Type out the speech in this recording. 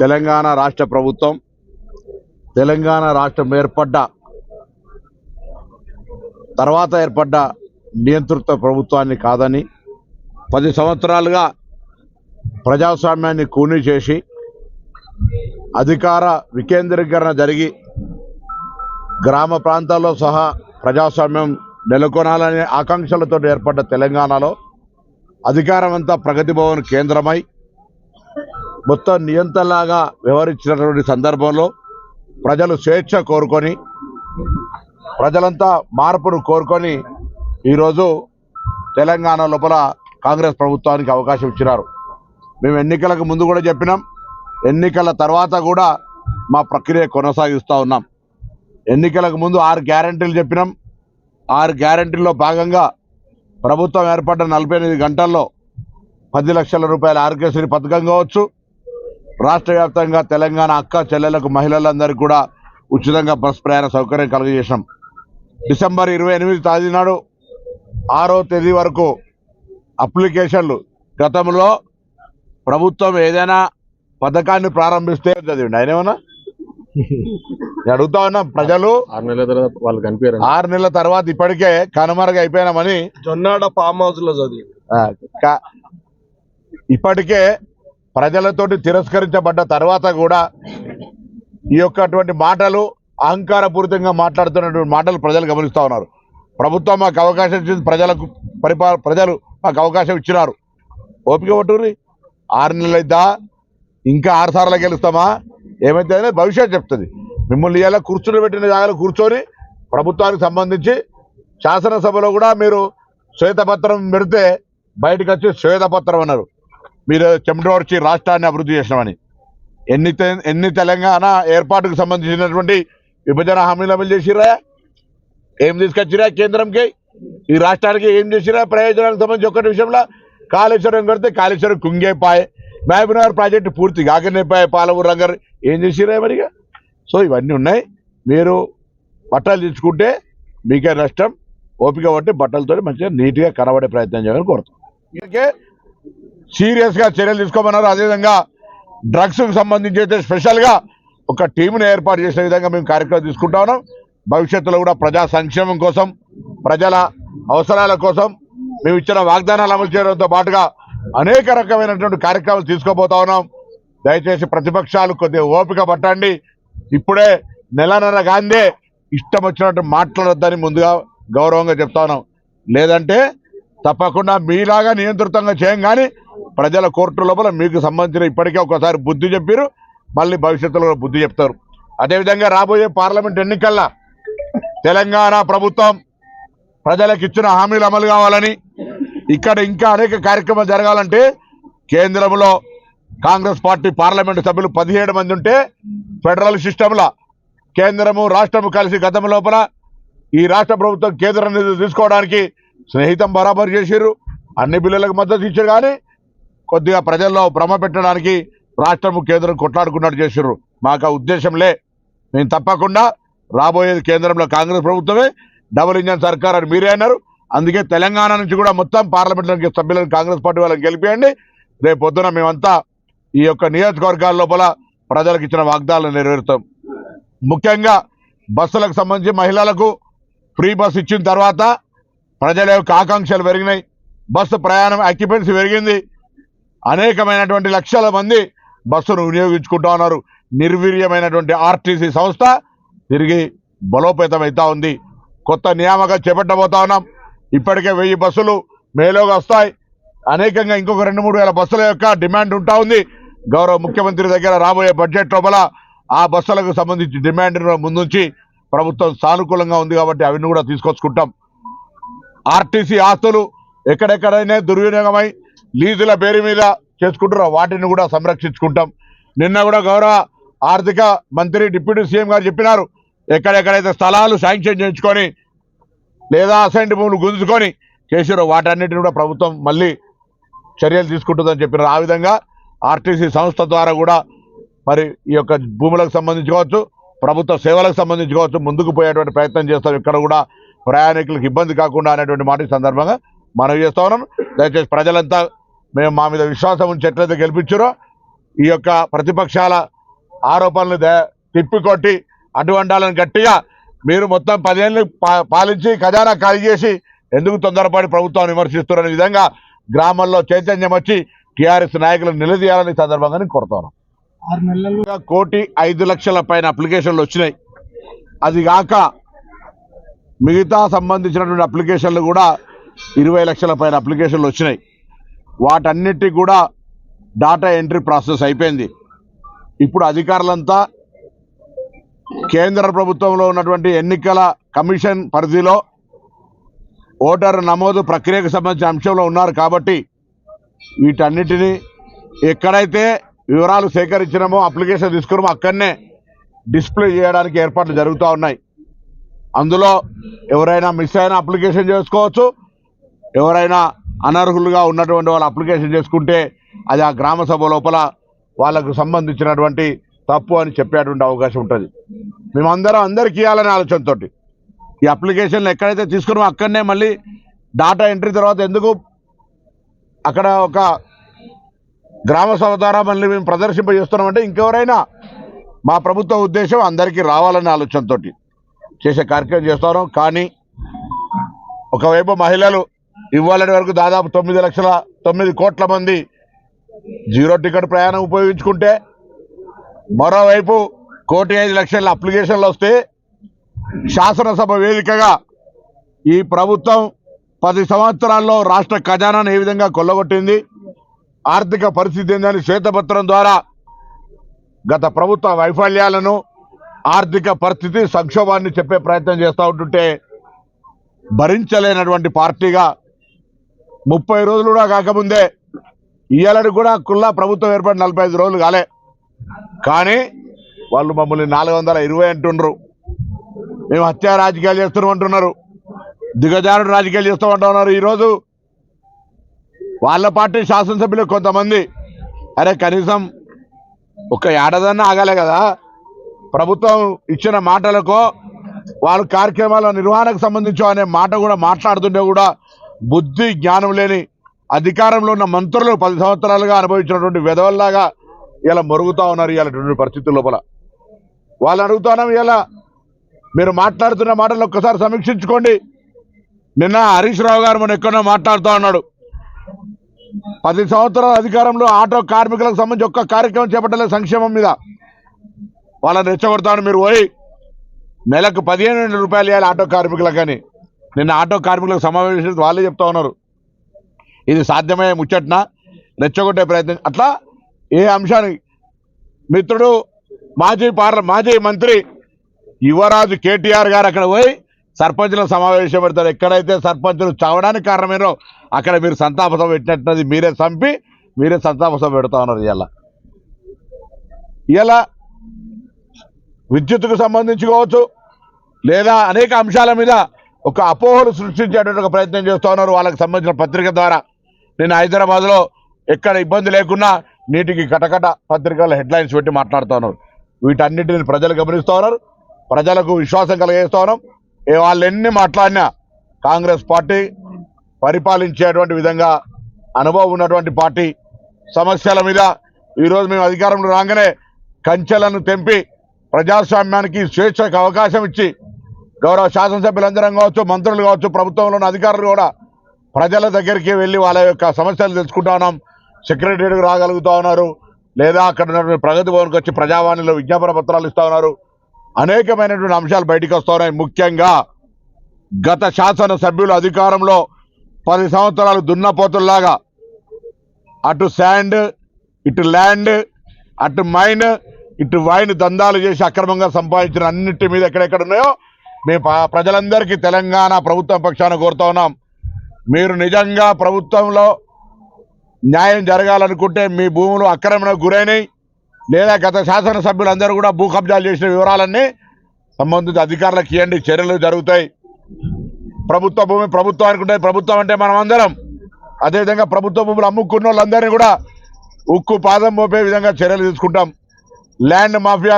తెలంగాణ రాష్ట్ర ప్రభుత్వం తెలంగాణ రాష్ట్రం తర్వాత ఏర్పడ్డ నియంతృత్వ ప్రభుత్వాన్ని కాదని 10 సంవత్సరాలుగా ప్రజాస్వామ్యాన్ని కూనీ చేసి అధికార వికేంద్రీకరణ జరిగి గ్రామ ప్రాంతాల్లో సహా ప్రజాస్వామ్యం నెలకొనాలనే ఆకాంక్షలతో ఏర్పడ్డ తెలంగాణలో అధికారం అంతా ప్రగతి భవన్ కేంద్రమై మొత్తం నియంత్రణలాగా వ్యవహరించినటువంటి సందర్భంలో ప్రజలు స్వేచ్ఛ కోరుకొని ప్రజలంతా మార్పును కోరుకొని ఈరోజు తెలంగాణ లోపల కాంగ్రెస్ ప్రభుత్వానికి అవకాశం ఇచ్చినారు. మేము ఎన్నికలకు ముందు కూడా చెప్పినాం, ఎన్నికల తర్వాత కూడా మా ప్రక్రియ కొనసాగిస్తూ ఉన్నాం. ఎన్నికలకు ముందు 6 గ్యారెంటీలు చెప్పినాం. 6 గ్యారెంటీల్లో భాగంగా ప్రభుత్వం ఏర్పడ్డ 48 గంటల్లో 10 లక్షల రూపాయల ఆరోగ్యశ్రీ పథకం కావచ్చు, రాష్ట్ర వ్యాప్తంగా తెలంగాణ అక్క చెల్లెలకు మహిళలందరికీ కూడా ఉచితంగా బస్ ప్రయాణ సౌకర్యం కలుగజేసినాం. డిసెంబర్ 28 తేదీ నాడు 6వ తేదీ వరకు అప్లికేషన్లు, గతంలో ప్రభుత్వం ఏదైనా పథకాన్ని ప్రారంభిస్తే చదివండి ఆయన ఏమన్నా అడుగుతా ఉన్నా, ప్రజలు 6 నెలల తర్వాత ఇప్పటికే కనుమరుగు అయిపోయినామని జొన్నాడ ఫామ్ హౌస్ లో చదివి ఇప్పటికే ప్రజలతోటి తిరస్కరించబడ్డ తర్వాత కూడా ఈ యొక్కటువంటి మాటలు అహంకారపూరితంగా మాట్లాడుతున్నటువంటి మాటలు ప్రజలు గమనిస్తూ ఉన్నారు. ప్రభుత్వం మాకు అవకాశం ఇచ్చింది, ప్రజలు మాకు అవకాశం ఇచ్చినారు. ఓపిక పట్టుర్రి, 6 నెలలు అయిద్దా, ఇంకా 6 సార్లు గెలుస్తామా, ఏమైతే భవిష్యత్తు చెప్తుంది. మిమ్మల్ని ఇలా కూర్చుని పెట్టిన జాగాలో కూర్చొని ప్రభుత్వానికి సంబంధించి శాసనసభలో కూడా మీరు శ్వేతపత్రం పెడితే బయటకు వచ్చి శ్వేతపత్రం అన్నారు, మీరు చెమటోడ్చి రాష్ట్రాన్ని అభివృద్ధి చేసినామని. ఎన్ని తెలంగాణ ఏర్పాటుకు సంబంధించినటువంటి విభజన హామీలు అమలు చేసిరా, ఏం తీసుకొచ్చిరా కేంద్రంకి, ఈ రాష్ట్రానికి ఏం చేసిరా ప్రయోజనాలకు సంబంధించి ఒక్కటి విషయంలో కాళేశ్వరం కడితే కాళేశ్వరం కుంగేపాయే, మహబూబ్నగర్ ప్రాజెక్టు పూర్తి కాకనేపాయే, పాలమూరు రంగారు ఏం చేసిరా మరిగా. సో ఇవన్నీ ఉన్నాయి. మీరు బట్టలు తెచ్చుకుంటే మీకే నష్టం. ఓపిక పట్టి బట్టలతో మంచిగా నీట్గా కనబడే ప్రయత్నం చేయాలని కోరుతాం. ఇంకే సీరియస్గా చర్యలు తీసుకోమన్నారు. అదేవిధంగా డ్రగ్స్కి సంబంధించి అయితే స్పెషల్గా ఒక టీంను ఏర్పాటు చేసిన విధంగా మేము కార్యక్రమం తీసుకుంటా ఉన్నాం. భవిష్యత్తులో కూడా ప్రజా సంక్షేమం కోసం, ప్రజల అవసరాల కోసం మేము ఇచ్చిన వాగ్దానాలు అమలు చేయడంతో పాటుగా అనేక రకమైనటువంటి కార్యక్రమాలు తీసుకోబోతా ఉన్నాం. దయచేసి ప్రతిపక్షాలు కొద్దిగా ఓపిక పట్టండి. ఇప్పుడే నెలన్నర గాంధీ ఇష్టం వచ్చినట్టు మాట్లాడొద్దని ముందుగా గౌరవంగా చెప్తా ఉన్నాం. లేదంటే తప్పకుండా మీలాగా నియంత్రితంగా చేయం, కానీ ప్రజల కోర్టు లోపల మీకు సంబంధించిన ఇప్పటికే ఒకసారి బుద్ధి చెప్పారు, మళ్ళీ భవిష్యత్తులో బుద్ధి చెప్తారు. అదేవిధంగా రాబోయే పార్లమెంట్ ఎన్నికల్లో తెలంగాణ ప్రభుత్వం ప్రజలకు ఇచ్చిన హామీలు అమలు కావాలని, ఇక్కడ ఇంకా అనేక కార్యక్రమాలు జరగాలంటే కేంద్రంలో కాంగ్రెస్ పార్టీ పార్లమెంటు సభ్యులు 17 మంది ఉంటే ఫెడరల్ సిస్టంలో కేంద్రము రాష్ట్రము కలిసి గతం లోపల ఈ రాష్ట్ర ప్రభుత్వం కేంద్ర నిధులు తీసుకోవడానికి స్నేహితం బరాబరు చేసిర్రు, అన్ని బిల్లులకు మద్దతు ఇచ్చారు. కానీ కొద్దిగా ప్రజల్లో భ్రమ పెట్టడానికి రాష్ట్రము కేంద్రం కొట్లాడుకున్నట్టు చేసిర్రు. మాకు ఆ ఉద్దేశంలే. మేము తప్పకుండా రాబోయేది కేంద్రంలో కాంగ్రెస్ ప్రభుత్వమే, డబుల్ ఇంజన్ సర్కార్ అని మీరే అన్నారు. అందుకే తెలంగాణ నుంచి కూడా మొత్తం పార్లమెంట్ సభ్యులను కాంగ్రెస్ పార్టీ వాళ్ళని గెలిపియండి. రేపు పొద్దున మేమంతా ఈ యొక్క నియోజకవర్గాల లోపల ప్రజలకు ఇచ్చిన వాగ్దానాలను నెరవేరుతాం. ముఖ్యంగా బస్సులకు సంబంధించి మహిళలకు ఫ్రీ బస్సు ఇచ్చిన తర్వాత ప్రజల యొక్క ఆకాంక్షలు పెరిగినాయి, బస్సు ప్రయాణం ఆక్యుపెన్సీ పెరిగింది, అనేకమైనటువంటి లక్షల మంది బస్సును వినియోగించుకుంటా ఉన్నారు. నిర్వీర్యమైనటువంటి ఆర్టీసీ సంస్థ తిరిగి బలోపేతం అవుతా ఉంది. కొత్త నియామకం చేపట్టబోతా ఉన్నాం. ఇప్పటికే 1000 బస్సులు మేలోగా వస్తాయి. అనేకంగా ఇంకొక 2-3 వేల బస్సుల యొక్క డిమాండ్ ఉంటా ఉంది. గౌరవ ముఖ్యమంత్రి దగ్గర రాబోయే బడ్జెట్ లోపల ఆ బస్సులకు సంబంధించి డిమాండ్ను ముందుంచి ప్రభుత్వం సానుకూలంగా ఉంది కాబట్టి అవన్నీ కూడా తీసుకొచ్చుకుంటాం. ఆర్టీసీ ఆస్తులు ఎక్కడెక్కడైనా దుర్వినియోగమై లీజుల పేరు మీద చేసుకుంటారో వాటిని కూడా సంరక్షించుకుంటాం. నిన్న కూడా గౌరవ ఆర్థిక మంత్రి డిప్యూటీ సీఎం గారు చెప్పినారు, ఎక్కడెక్కడైతే స్థలాలు శాంక్షన్ చేయించుకొని లేదా అసైన్డ్ భూములు గుంజుకొని చేసిరో వాటన్నిటిని కూడా ప్రభుత్వం మళ్ళీ చర్యలు తీసుకుంటుందని చెప్పినారు. ఆ విధంగా ఆర్టీసీ సంస్థ ద్వారా కూడా మరి ఈ యొక్క భూములకు సంబంధించి కావచ్చు, ప్రభుత్వ సేవలకు సంబంధించి కావచ్చు ముందుకు పోయేటువంటి ప్రయత్నం చేస్తాం. ఇక్కడ కూడా ప్రయాణికులకు ఇబ్బంది కాకుండా అనేటువంటి మాట సందర్భంగా మనవి చేస్తా ఉన్నాం. దయచేసి ప్రజలంతా మేము మా మీద విశ్వాసం ఉంచి ఎట్లయితే గెలిపించారో ఈ యొక్క ప్రతిపక్షాల ఆరోపణలు తిప్పికొట్టి అటువంటి వాళ్ళని గట్టిగా మీరు మొత్తం 10 ఏళ్ళు పాలించి ఖజానా ఖాళీ చేసి ఎందుకు తొందరపడి ప్రభుత్వాన్ని విమర్శిస్తున్నారనే విధంగా గ్రామాల్లో చైతన్యం వచ్చి టీఆర్ఎస్ నాయకులను నిలదీయాలని ఈ సందర్భంగా నేను కోరుతాను. 1,05,00,000 పైన అప్లికేషన్లు వచ్చినాయి. అది కాక మిగతా సంబంధించినటువంటి అప్లికేషన్లు కూడా 20 లక్షల పైన అప్లికేషన్లు వచ్చినాయి. వాటన్నిటికి కూడా డాటా ఎంట్రీ ప్రాసెస్ అయిపోయింది. ఇప్పుడు అధికారులంతా కేంద్ర ప్రభుత్వంలో ఉన్నటువంటి ఎన్నికల కమిషన్ పరిధిలో ఓటరు నమోదు ప్రక్రియకు సంబంధించిన అంశంలో ఉన్నారు కాబట్టి వీటన్నిటినీ ఎక్కడైతే వివరాలు సేకరించినామో అప్లికేషన్ తీసుకున్నామో అక్కడనే డిస్ప్లే చేయడానికి ఏర్పాట్లు జరుగుతూ ఉన్నాయి. అందులో ఎవరైనా మిస్ అయిన అప్లికేషన్ చేసుకోవచ్చు, ఎవరైనా అనర్హులుగా ఉన్నటువంటి వాళ్ళు అప్లికేషన్ చేసుకుంటే అది ఆ గ్రామ సభ లోపల వాళ్ళకు సంబంధించినటువంటి తప్పు అని చెప్పేటువంటి అవకాశం ఉంటుంది. మేమందరం అందరికీ ఇవ్వాలనే ఆలోచనతో ఈ అప్లికేషన్లు ఎక్కడైతే తీసుకున్నామో అక్కడనే మళ్ళీ డాటా ఎంట్రీ తర్వాత ఎందుకు అక్కడ ఒక గ్రామ సభ ద్వారా మళ్ళీ మేము ప్రదర్శింపజేస్తున్నామంటే ఇంకెవరైనా మా ప్రభుత్వ ఉద్దేశం అందరికీ రావాలనే ఆలోచనతో చేసే కార్యక్రమం చేస్తాం. కానీ ఒకవైపు మహిళలు ఇవ్వాలని వరకు దాదాపు 9 కోట్ల మంది జీరో టికెట్ ప్రయాణం ఉపయోగించుకుంటే మరోవైపు 1,05,00,000 అప్లికేషన్లు వస్తే శాసనసభ వేదికగా ఈ ప్రభుత్వం 10 సంవత్సరాల్లో రాష్ట్ర ఖజానాను ఏ విధంగా కొల్లగొట్టింది, ఆర్థిక పరిస్థితి ఏందని శ్వేతపత్రం ద్వారా గత ప్రభుత్వ వైఫల్యాలను, ఆర్థిక పరిస్థితి సంక్షోభాన్ని చెప్పే ప్రయత్నం చేస్తూ ఉంటుంటే భరించలేనటువంటి పార్టీగా 30 రోజులు కూడా కాకముందే ఇయ్యాలని కూడా కుల్లా ప్రభుత్వం ఏర్పడి 45 రోజులు కాలే. కానీ వాళ్ళు మమ్మల్ని 420 అంటున్నారు, మేము హత్యా రాజకీయాలు చేస్తున్నామంటున్నారు, దిగజారుడు రాజకీయాలు చేస్తామంటున్నారు. ఈరోజు వాళ్ళ పార్టీ శాసనసభ్యులు కొంతమంది అరే కనీసం ఒక ఏడాదన్నా ఆగాలే కదా, ప్రభుత్వం ఇచ్చిన మాటలకో వాళ్ళ కార్యక్రమాల నిర్వహణకు సంబంధించో అనే మాట కూడా మాట్లాడుతుంటే కూడా బుద్ధి జ్ఞానం లేని అధికారంలో ఉన్న మంత్రులు 10 సంవత్సరాలుగా అనుభవించినటువంటి వెధవల్లాగా ఇలా మరుగుతూ ఉన్నారు. ఇలాంటి పరిస్థితుల లోపల వాళ్ళు అడుగుతున్నాం, ఇలా మీరు మాట్లాడుతున్న మాటలు ఒక్కసారి సమీక్షించుకోండి. నిన్న హరీష్ రావు గారు మన ఎక్కడో మాట్లాడుతూ ఉన్నాడు, 10 సంవత్సరాల అధికారంలో ఆటో కార్మికులకు సంబంధించి ఒక్క కార్యక్రమం చేపట్టలేదు సంక్షేమం మీద. వాళ్ళని రెచ్చగొడతాను, మీరు పోయి నెలకు 15,000 రూపాయలు ఇవ్వాలి ఆటో కార్మికులకు అని. నిన్న ఆటో కార్మికులకు సమావేశం వాళ్ళే చెప్తా ఉన్నారు. ఇది సాధ్యమయ్యే ముచ్చట్న రెచ్చగొట్టే ప్రయత్నం అట్లా ఏ అంశానికి మిత్రుడు మాజీ మంత్రి యువరాజు కేటీఆర్ గారు అక్కడ పోయి సర్పంచుల సమావేశం పెడతారు. ఎక్కడైతే సర్పంచులు చావడానికి కారణమేనో అక్కడ మీరు సంతాప సభ పెట్టినట్టున్నది, మీరే చంపి మీరే సంతాప సభ పెడతా ఉన్నారు. ఇలా విద్యుత్తుకు సంబంధించుకోవచ్చు లేదా అనేక అంశాల మీద ఒక అపోహలు సృష్టించేటువంటి ఒక ప్రయత్నం చేస్తూ ఉన్నారు. వాళ్ళకి సంబంధించిన పత్రిక ద్వారా నేను హైదరాబాద్లో ఎక్కడ ఇబ్బంది లేకున్నా నీటికి కటకట పత్రికల హెడ్లైన్స్ పెట్టి మాట్లాడుతూ ఉన్నారు. వీటన్నిటిని ప్రజలు గమనిస్తూ ఉన్నారు, ప్రజలకు విశ్వాసం కలిగేస్తూ ఉన్నాం. వాళ్ళు ఎన్ని మాట్లాడినా కాంగ్రెస్ పార్టీ పరిపాలించేటువంటి విధంగా అనుభవం ఉన్నటువంటి పార్టీ. సమస్యల మీద ఈరోజు మేము అధికారంలో రాగానే కంచెలను తెంపి ప్రజాస్వామ్యానికి స్వేచ్ఛకు అవకాశం ఇచ్చి గౌరవ శాసనసభ్యులందరం కావచ్చు, మంత్రులు కావచ్చు, ప్రభుత్వంలో ఉన్న అధికారులు కూడా ప్రజల దగ్గరికి వెళ్ళి వాళ్ళ యొక్క సమస్యలు తెలుసుకుంటా ఉన్నాం. సెక్రటరీకి రాగలుగుతూ ఉన్నారు, లేదా అక్కడ ఉన్నటువంటి ప్రగతి భవన్కి వచ్చి ప్రజావాణిలో విజ్ఞాపన పత్రాలు ఇస్తూ ఉన్నారు. అనేకమైనటువంటి అంశాలు బయటకు వస్తూ ఉన్నాయి. ముఖ్యంగా గత శాసనసభ్యులు అధికారంలో 10 సంవత్సరాలు దున్నపోతుల్లాగా అటు శాండ్, ఇటు ల్యాండ్, అటు మైన్, ఇటు వైన్ దందాలు చేసి అక్రమంగా సంపాదించిన అన్నిటి మీద ఎక్కడెక్కడ ఉన్నాయో మేము ప్రజలందరికీ తెలంగాణ ప్రభుత్వం పక్షాన కోరుతా ఉన్నాం. మీరు నిజంగా ప్రభుత్వంలో న్యాయం జరగాలనుకుంటే మీ భూములు అక్రమణకు గురైనాయి లేదా గత శాసనసభ్యులందరూ కూడా భూ కబ్జాలు చేసిన వివరాలన్నీ సంబంధిత అధికారులకు ఇవ్వండి, చర్యలు జరుగుతాయి. ప్రభుత్వ భూమి ప్రభుత్వానికి ఉంటుంది, ప్రభుత్వం అంటే మనం అందరం. అదేవిధంగా ప్రభుత్వ భూములు అమ్ముకున్న వాళ్ళందరినీ కూడా ఉక్కు పాదం మోపే విధంగా చర్యలు తీసుకుంటాం. Land mafia